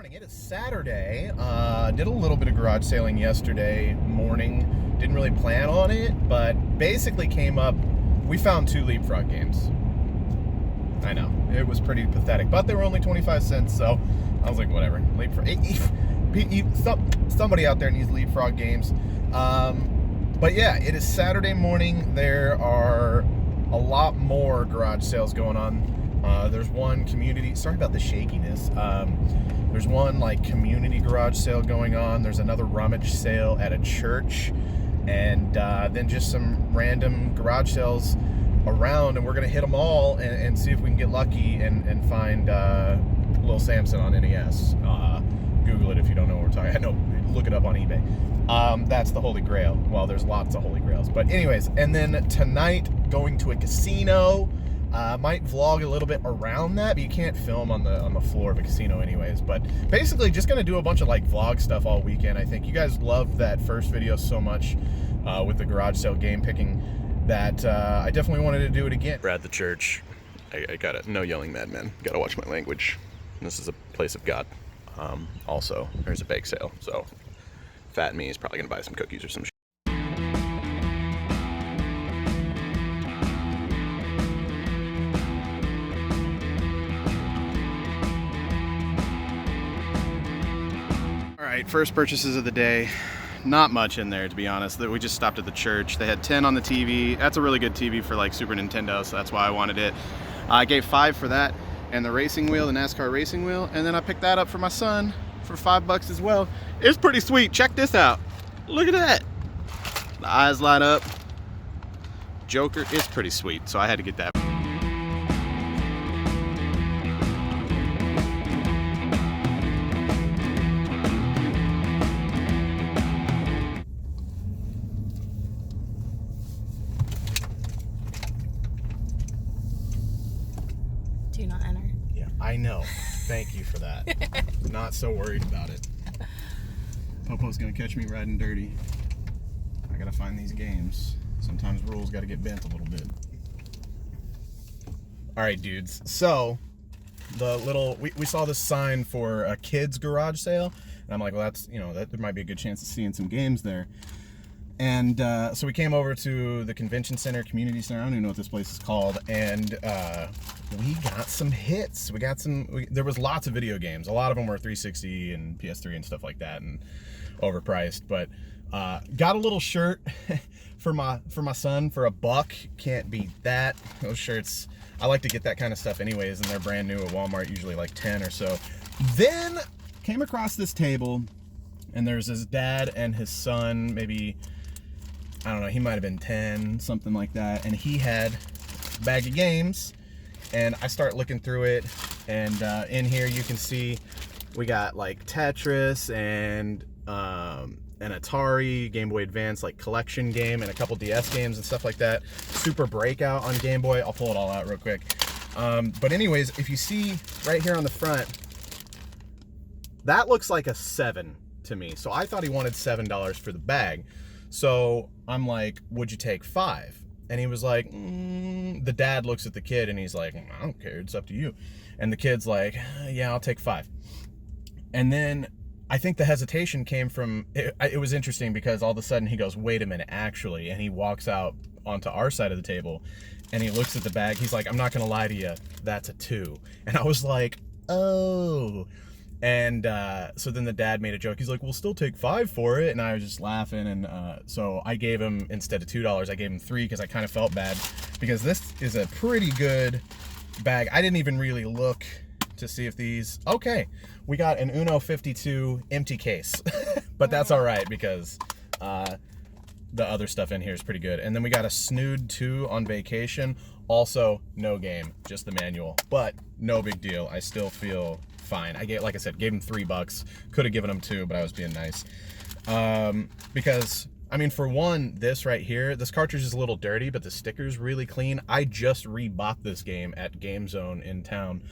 morning. It is Saturday. Did a little bit of garage sailing yesterday morning. Didn't really plan on it, but basically came up. We found 2 Leapfrog games. I know, it was pretty pathetic, but they were only 25 cents, so I was like, whatever. Leapfrog. Somebody out there needs Leapfrog games. But yeah, it is Saturday morning. There are a lot more garage sales going on. There's one community, sorry about the shakiness. There's one like community garage sale going on. There's another rummage sale at a church, and then just some random garage sales around, and we're gonna hit them all and see if we can get lucky and find Lil Samson on NES. Google it if you don't know what we're talking. I know, look it up on eBay. That's the Holy Grail. Well, there's lots of Holy Grails, but anyways. And then tonight, going to a casino. Might vlog a little bit around that, but you can't film on the floor of a casino anyways. But basically just gonna do a bunch of like vlog stuff all weekend. I think you guys loved that first video so much with the garage sale game picking that I definitely wanted to do it again. We're at the church. I gotta, no yelling madman, gotta watch my language. This is a place of God. Also, there's a bake sale, so fat me is probably gonna buy some cookies or some shit. Alright, first purchases of the day. Not much in there, to be honest. We just stopped at the church. They had 10 on the TV. That's a really good TV for like Super Nintendo, so that's why I wanted it. I gave 5 for that, and the racing wheel, the NASCAR racing wheel, and then I picked that up for my son for $5 as well. It's pretty sweet. Check this out. Look at that. The eyes light up. Joker is pretty sweet, so I had to get that. Do not enter. Yeah, I know. Thank you for that. Not so worried about it. Popo's gonna catch me riding dirty. I gotta find these games. Sometimes rules gotta get bent a little bit. Alright, dudes. So, we saw this sign for a kid's garage sale. And I'm like, well, that's, you know, there might be a good chance of seeing some games there. And so we came over to the convention center, community center, I don't even know what this place is called, and we got some hits. There was lots of video games. A lot of them were 360 and PS3 and stuff like that, and overpriced, but got a little shirt for my son for $1. Can't beat that. Those shirts, I like to get that kind of stuff anyways, and they're brand new at Walmart, usually like 10 or so. Then came across this table, and there's his dad and his son, maybe, I don't know, he might have been 10, something like that, and he had a bag of games, and I start looking through it, and in here you can see we got like Tetris and an Atari, Game Boy Advance like collection game, and a couple DS games and stuff like that. Super Breakout on Game Boy. I'll pull it all out real quick. But anyways, if you see right here on the front, that looks like a 7 to me. So I thought he wanted $7 for the bag. So I'm like, would you take 5? And he was like, the dad looks at the kid and he's like, I don't care, it's up to you. And the kid's like, yeah, I'll take 5. And then I think the hesitation came from, it was interesting because all of a sudden he goes, wait a minute, actually. And he walks out onto our side of the table and he looks at the bag. He's like, I'm not gonna lie to you, that's a 2. And I was like, oh. And so then the dad made a joke. He's like, we'll still take 5 for it. And I was just laughing. And so I gave him, instead of $2, I gave him 3 because I kind of felt bad. Because this is a pretty good bag. I didn't even really look to see if these... Okay, we got an Uno 52 empty case. But that's all right because the other stuff in here is pretty good. And then we got a Snood 2 on Vacation. Also, no game, just the manual. But no big deal. I still feel... fine. Like I said, gave him $3. Could have given him 2, but I was being nice. Because, I mean, for one, this right here, this cartridge is a little dirty, but the sticker's really clean. I just rebought this game at Game Zone in town.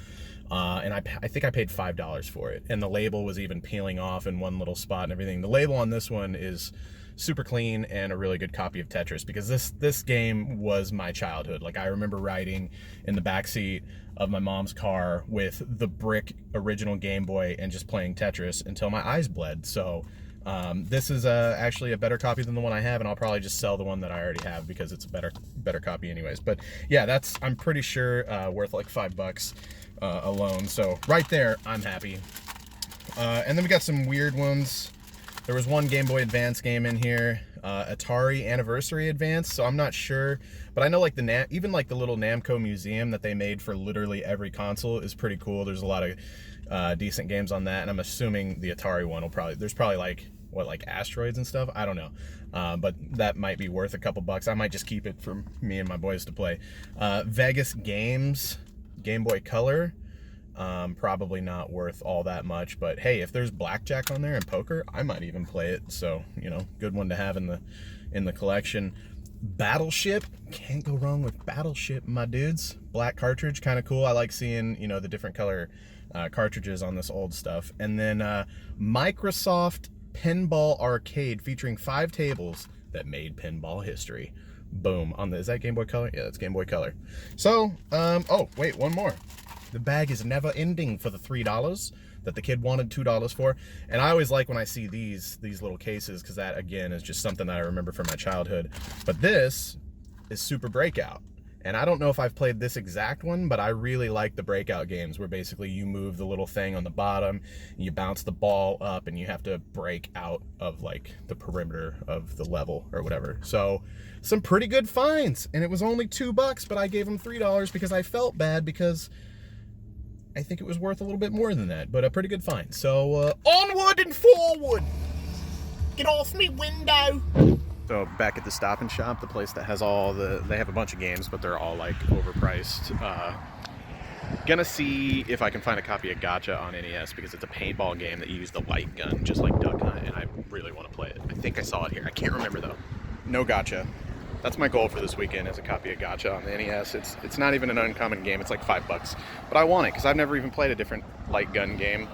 and I think I paid $5 for it, and the label was even peeling off in one little spot and everything. The label on this one is super clean and a really good copy of Tetris, because this game was my childhood. Like, I remember riding in the backseat of my mom's car with the brick original Game Boy and just playing Tetris until my eyes bled. So this is actually a better copy than the one I have, and I'll probably just sell the one that I already have because it's a better copy anyways. But yeah, that's, I'm pretty sure, worth like $5 alone. So right there, I'm happy. And then we got some weird ones. There was one Game Boy Advance game in here, Atari Anniversary Advance, so I'm not sure, but I know like even like the little Namco museum that they made for literally every console is pretty cool. There's a lot of decent games on that, and I'm assuming the Atari one will there's probably like, what, like Asteroids and stuff? I don't know, but that might be worth a couple bucks. I might just keep it for me and my boys to play. Vegas Games, Game Boy Color. Probably not worth all that much, but hey, if there's blackjack on there and poker, I might even play it. So, you know, good one to have in the collection. Battleship, can't go wrong with Battleship, my dudes. Black cartridge, kind of cool. I like seeing, you know, the different color cartridges on this old stuff. And then Microsoft Pinball Arcade, featuring 5 tables that made pinball history. Boom. Is that Game Boy Color? Yeah, that's Game Boy Color. So, oh wait, one more. The bag is never ending for the $3 that the kid wanted $2 for. And I always like when I see these little cases, because that, again, is just something that I remember from my childhood. But this is Super Breakout. And I don't know if I've played this exact one, but I really like the Breakout games, where basically you move the little thing on the bottom, and you bounce the ball up, and you have to break out of like the perimeter of the level or whatever. So some pretty good finds. And it was only $2, but I gave them $3 because I felt bad, because I think it was worth a little bit more than that, but a pretty good find. So, onward and forward! Get off me window! So, back at the Stop and Shop, the place that has they have a bunch of games, but they're all, like, overpriced. Gonna see if I can find a copy of Gotcha on NES, because it's a paintball game that you use the light gun, just like Duck Hunt, and I really want to play it. I think I saw it here. I can't remember, though. No Gotcha. That's my goal for this weekend, is a copy of Gotcha on the NES. It's not even an uncommon game. It's like $5, but I want it because I've never even played a different light gun game,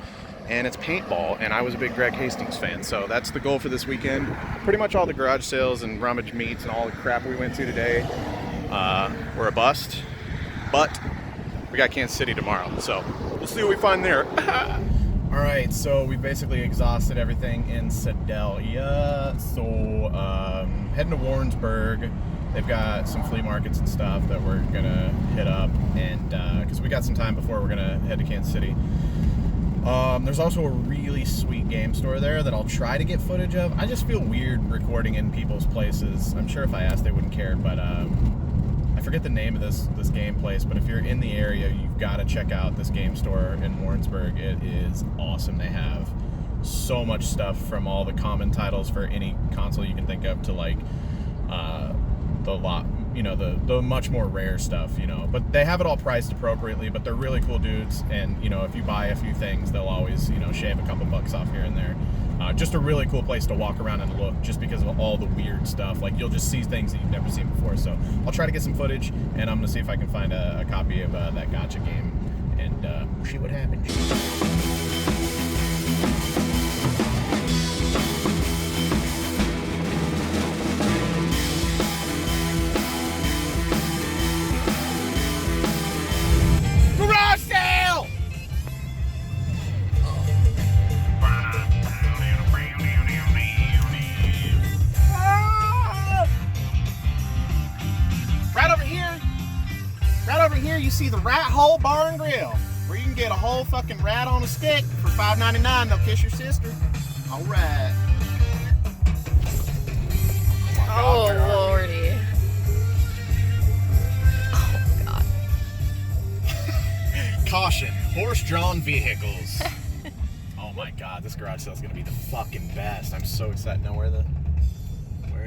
and it's paintball, and I was a big Greg Hastings fan, so that's the goal for this weekend. Pretty much all the garage sales and rummage meets and all the crap we went to today were a bust, but we got Kansas City tomorrow, so we'll see what we find there. All right, so we basically exhausted everything in Sedalia. So heading to Warrensburg. They've got some flea markets and stuff that we're gonna hit up, and because we got some time before we're gonna head to Kansas City. There's also a really sweet game store there that I'll try to get footage of. I just feel weird recording in people's places. I'm sure if I asked they wouldn't care, but I forget the name of this game place, but if you're in the area, you've got to check out this game store in Warrensburg. It is awesome. They have so much stuff, from all the common titles for any console you can think of to like the much more rare stuff, you know. But they have it all priced appropriately, but they're really cool dudes, and you know, if you buy a few things, they'll always, you know, shave a couple bucks off here and there. Just a really cool place to walk around and look, just because of all the weird stuff. Like, you'll just see things that you've never seen before. So I'll try to get some footage, and I'm gonna see if I can find a copy of that Gotcha game, and see what happens. Garage sale! Right over here, you see the Rat Hole Bar and Grill, where you can get a whole fucking rat on a stick for $5.99. They'll kiss your sister. All right. Oh, Lordy. Oh, God. Caution, horse-drawn vehicles. Oh my God, this garage sale is gonna be the fucking best. I'm so excited. Now, where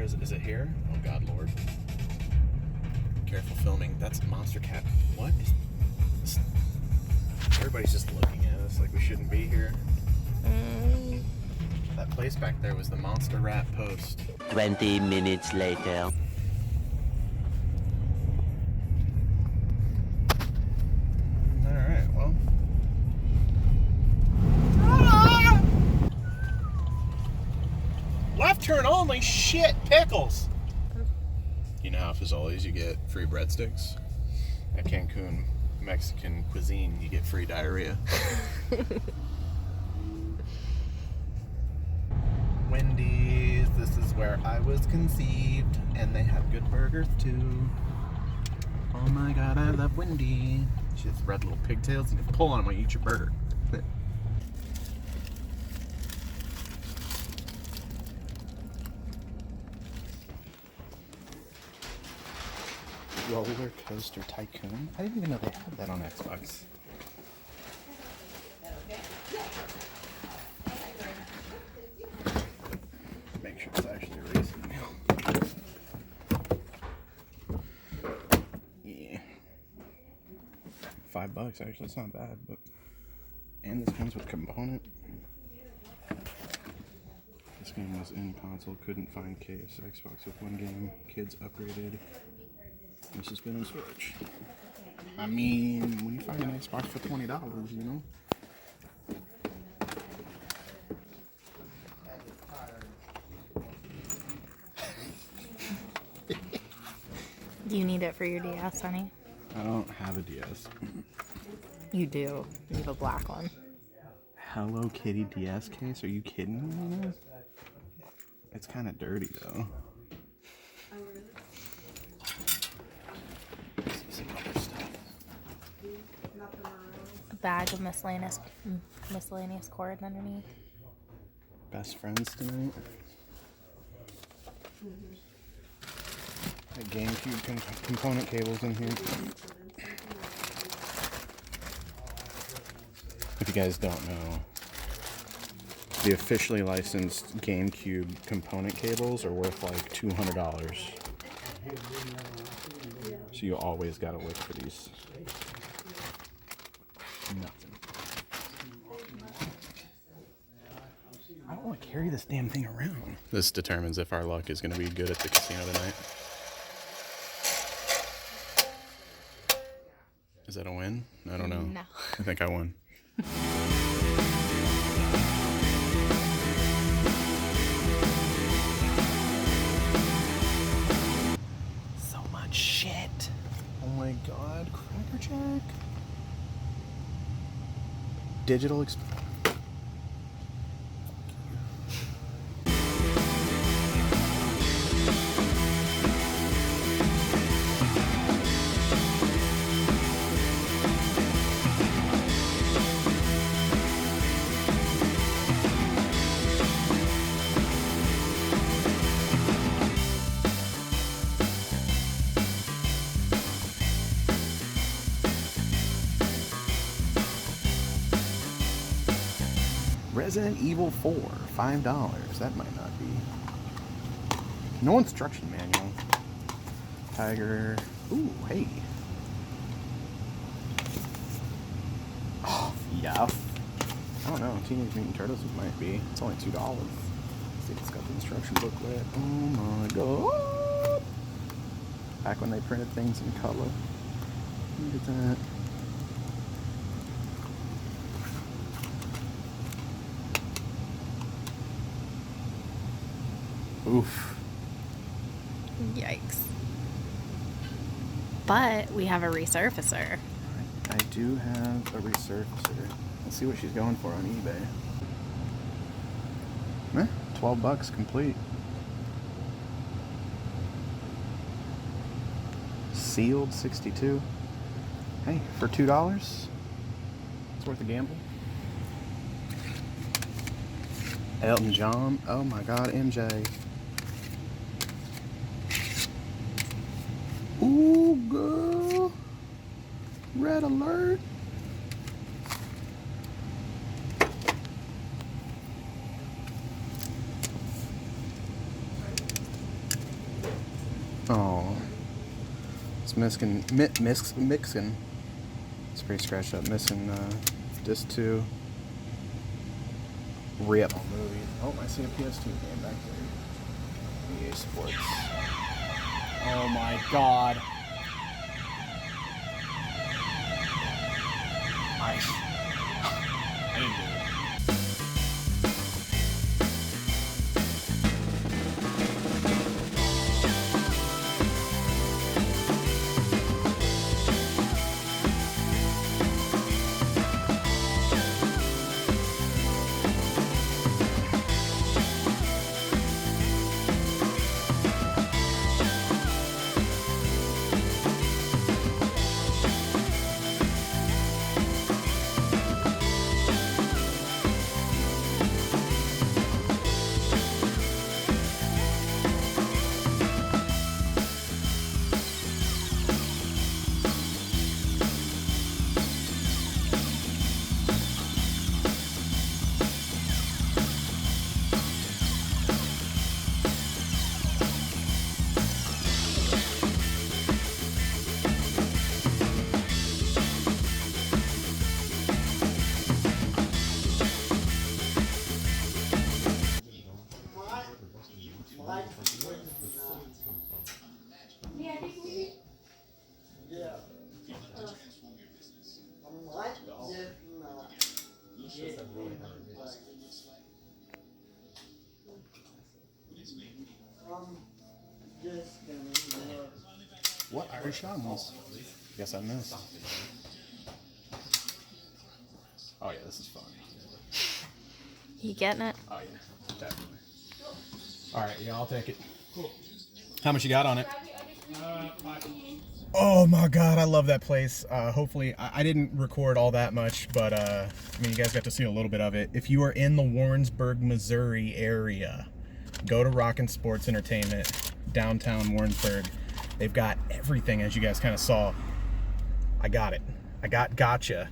is it? Is it here? Oh God, Lord. Careful filming. That's Monster Cat. What is this? Everybody's just looking at us like we shouldn't be here. That place back there was the Monster Rat Post. 20 minutes later. Alright, well, return only. Shit, pickles. You know how Fazoli's you get free breadsticks? At Cancun Mexican cuisine, you get free diarrhea. Wendy's, this is where I was conceived, and they have good burgers too. Oh my god, I love Wendy. She has red little pigtails, and you pull on them when you eat your burger. Roller Coaster Tycoon? I didn't even know they had that on Xbox. Make sure it's actually a racing wheel. Yeah. $5 actually, it's not bad, but and this comes with component. This game was in console, couldn't find case. Xbox with one game, kids upgraded. This has been on Switch. I mean, when you find an Xbox for $20, you know? Do you need it for your DS, honey? I don't have a DS. You do. You have a black one. Hello Kitty DS case? Are you kidding me? It's kind of dirty though. Some other stuff. A bag of miscellaneous cords underneath. Best friends tonight. Got GameCube component cables in here. If you guys don't know, the officially licensed GameCube component cables are worth like $200. So you always gotta look for these. Nothing. I don't want to carry this damn thing around. This determines if our luck is gonna be good at the casino tonight. Is that a win? I don't know. No. I think I won. So much shit. Oh my god, Cracker Jack. Digital Resident Evil 4, $5. That might not be. No instruction manual. Tiger. Ooh, hey. Oh, yeah. I don't know. Teenage Mutant Turtles might be. It's only $2. See if it's got the instruction booklet. Oh my god. Back when they printed things in color. Look at that. Oof. Yikes. But we have a resurfacer. I do have a resurfacer. Let's see what she's going for on eBay. $12 complete. Sealed 62. Hey, for $2, it's worth a gamble. Elton John. Oh my god, MJ. Ooh, girl. Red alert. Oh. It's mixing. It's pretty scratched up. Missing disc 2. Rip. Movie. Oh, I see a PS2 game back there. EA Sports. Oh my god. Nice. I didn't do it. What Irish animals? Guess I missed. Oh yeah, this is fun. You getting it? Oh yeah, definitely. All right, yeah, I'll take it. Cool. How much you got on it? Oh my god, I love that place. Hopefully, I didn't record all that much, but I mean, you guys got to see a little bit of it. If you are in the Warrensburg, Missouri area, go to Rockin' Sports Entertainment, downtown Warrensburg. They've got everything, as you guys kind of saw. I got it. I got Gotcha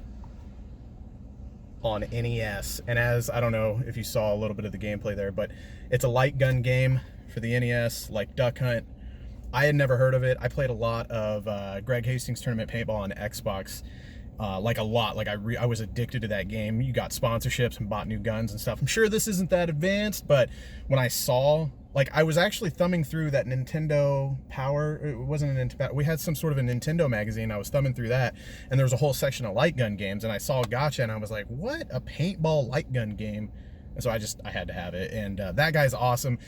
on NES. And as, I don't know if you saw a little bit of the gameplay there, but it's a light gun game for the NES, like Duck Hunt. I had never heard of it. I played a lot of Greg Hastings Tournament Paintball on Xbox. Like a lot. Like I was addicted to that game. You got sponsorships and bought new guns and stuff. I'm sure this isn't that advanced, but when I saw, like, I was actually thumbing through that Nintendo Power. It wasn't a Nintendo. We had some sort of a Nintendo magazine. I was thumbing through that, and there was a whole section of light gun games, and I saw Gotcha, and I was like, what? A paintball light gun game? And so I had to have it, and that guy's awesome.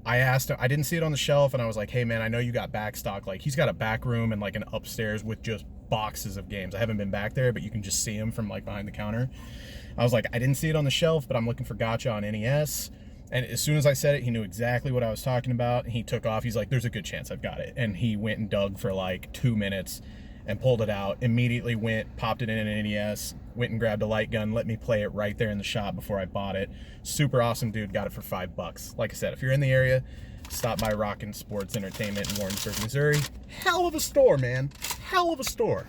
I asked him, I didn't see it on the shelf, and I was like, hey man, I know you got back stock. Like, he's got a back room and like an upstairs with just boxes of games. I haven't been back there, but you can just see them from like behind the counter. I was like, I didn't see it on the shelf, but I'm looking for Gotcha on NES. And as soon as I said it, he knew exactly what I was talking about. And he took off. He's like, there's a good chance I've got it. And he went and dug for like 2 minutes and pulled it out. Immediately went, popped it in an NES, went and grabbed a light gun, let me play it right there in the shop before I bought it. Super awesome dude. Got it for $5. Like I said, if you're in the area, stop by Rockin' Sports Entertainment in Warrensburg, Missouri. Hell of a store, man. Hell of a store.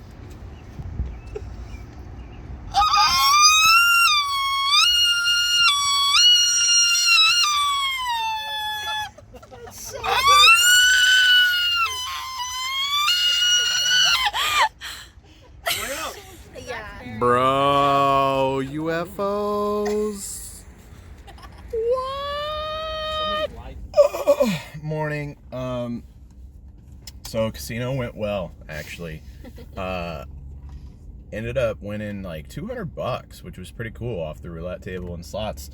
Bro, UFOs. What? Morning. So casino went well, actually. Ended up winning like $200, which was pretty cool off the roulette table and slots.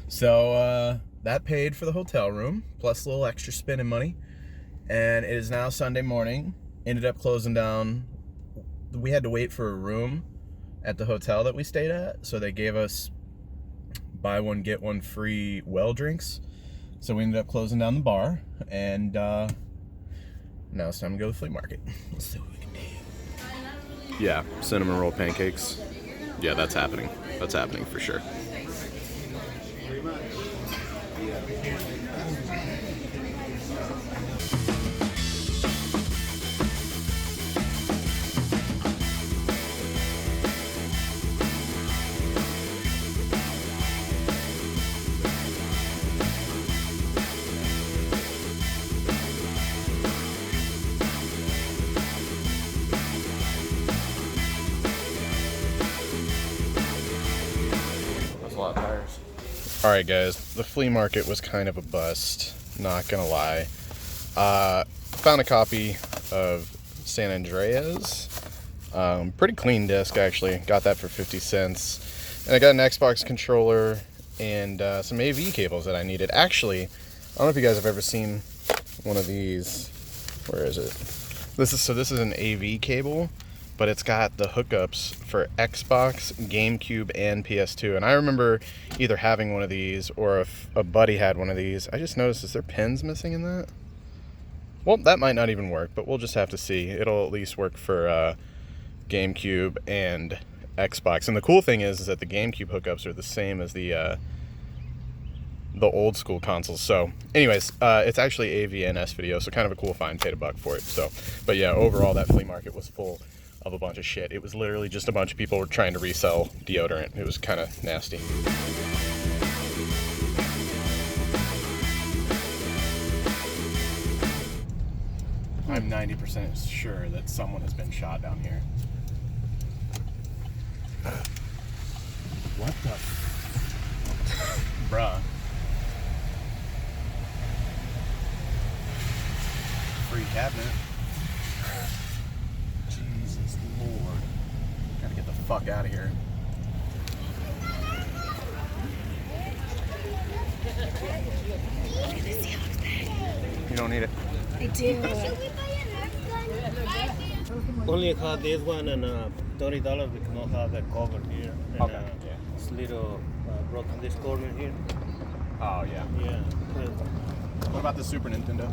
So that paid for the hotel room, plus a little extra spending money. And it is now Sunday morning. Ended up closing down. We had to wait for a room at the hotel that we stayed at, so they gave us buy one get one free well drinks. So we ended up closing down the bar, and now it's time to go to the flea market. Let's see what we can do. Yeah, cinnamon roll pancakes. Yeah, that's happening. That's happening for sure. All right, guys, the flea market was kind of a bust, not gonna lie. Found a copy of San Andreas. Pretty clean disc, actually. Got that for 50 cents. And I got an Xbox controller and some AV cables that I needed. Actually, I don't know if you guys have ever seen one of these. Where is it? This is an AV cable, but it's got the hookups for Xbox, GameCube, and PS2. And I remember either having one of these or if a buddy had one of these. I just noticed, is there pins missing in that? Well, that might not even work, but we'll just have to see. It'll at least work for GameCube and Xbox. And the cool thing is that the GameCube hookups are the same as the old school consoles. So anyways, it's actually AV and S video, so kind of a cool find. Paid $1 for it. So, but yeah, overall that flea market was full of a bunch of shit. It was literally just a bunch of people were trying to resell deodorant. It was kind of nasty. I'm 90% sure that someone has been shot down here. What the bruh. Free cabinet. Jesus Lord. Gotta get the fuck out of here. don't need it. I do. Only have this one and $30 we cannot have the cover here. And, Okay. it's little broken this corner here. Oh, yeah. Yeah. What about the Super Nintendo?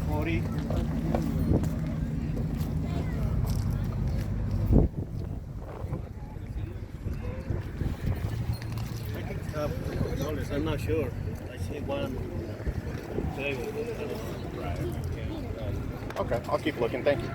40. $40. I'm not sure. I see one table. Okay, I'll keep looking. Thank you.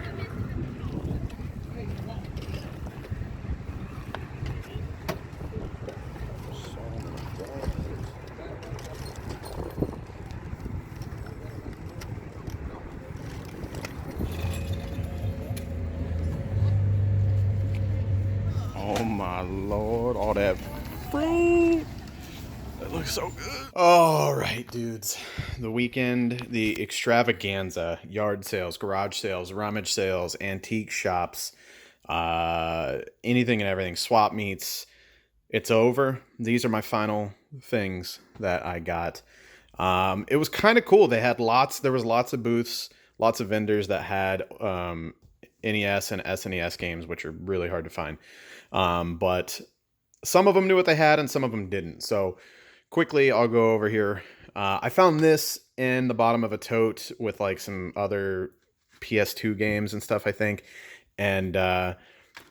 Oh my Lord, all that fruit. That looks so good. All right, dudes. The weekend, the extravaganza, yard sales, garage sales, rummage sales, antique shops, anything and everything, swap meets. It's over. These are my final things that I got. It was kind of cool. There was lots of booths, lots of vendors that had NES and SNES games, which are really hard to find. But some of them knew what they had and some of them didn't. So quickly, I'll go over here. I found this in the bottom of a tote with like some other PS2 games and stuff, I think. And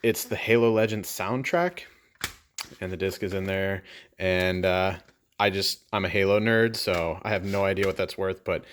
it's the Halo Legends soundtrack. And the disc is in there. And I'm a Halo nerd, so I have no idea what that's worth. But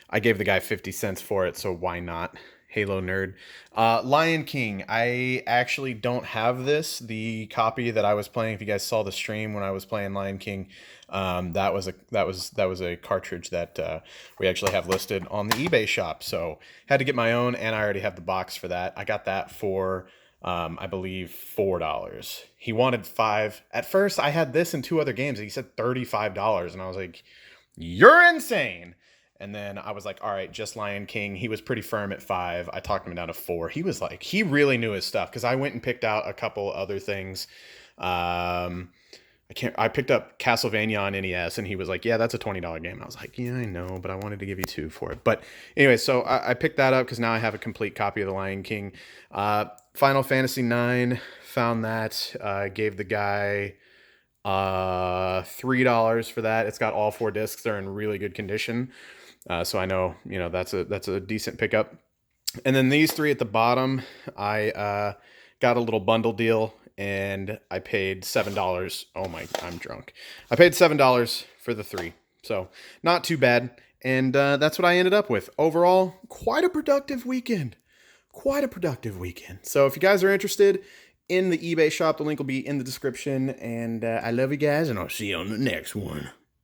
I gave the guy 50 cents for it, so why not? Halo nerd. Lion King. I actually don't have this. The copy that I was playing, if you guys saw the stream when I was playing Lion King, that was a cartridge that we actually have listed on the eBay shop. So had to get my own, and I already have the box for that. I got that for I believe $4. He wanted $5. At first, I had this and 2 other games, and he said $35, and I was like, "You're insane." And then I was like, all right, just Lion King. He was pretty firm at $5. I talked him down to $4. He was like, he really knew his stuff, because I went and picked out a couple other things. I picked up Castlevania on NES, and he was like, yeah, that's a $20 game. I was like, yeah, I know, but I wanted to give you 2 for it. But anyway, so I picked that up because now I have a complete copy of The Lion King. Final Fantasy IX, found that. Gave the guy $3 for that. It's got all 4 discs. They're in really good condition. So I know, that's a decent pickup. And then these 3 at the bottom, I got a little bundle deal, and I paid $7. Oh my, I'm drunk. I paid $7 for the 3. So not too bad. And that's what I ended up with. Overall, quite a productive weekend. So if you guys are interested in the eBay shop, the link will be in the description. And I love you guys, and I'll see you on the next one.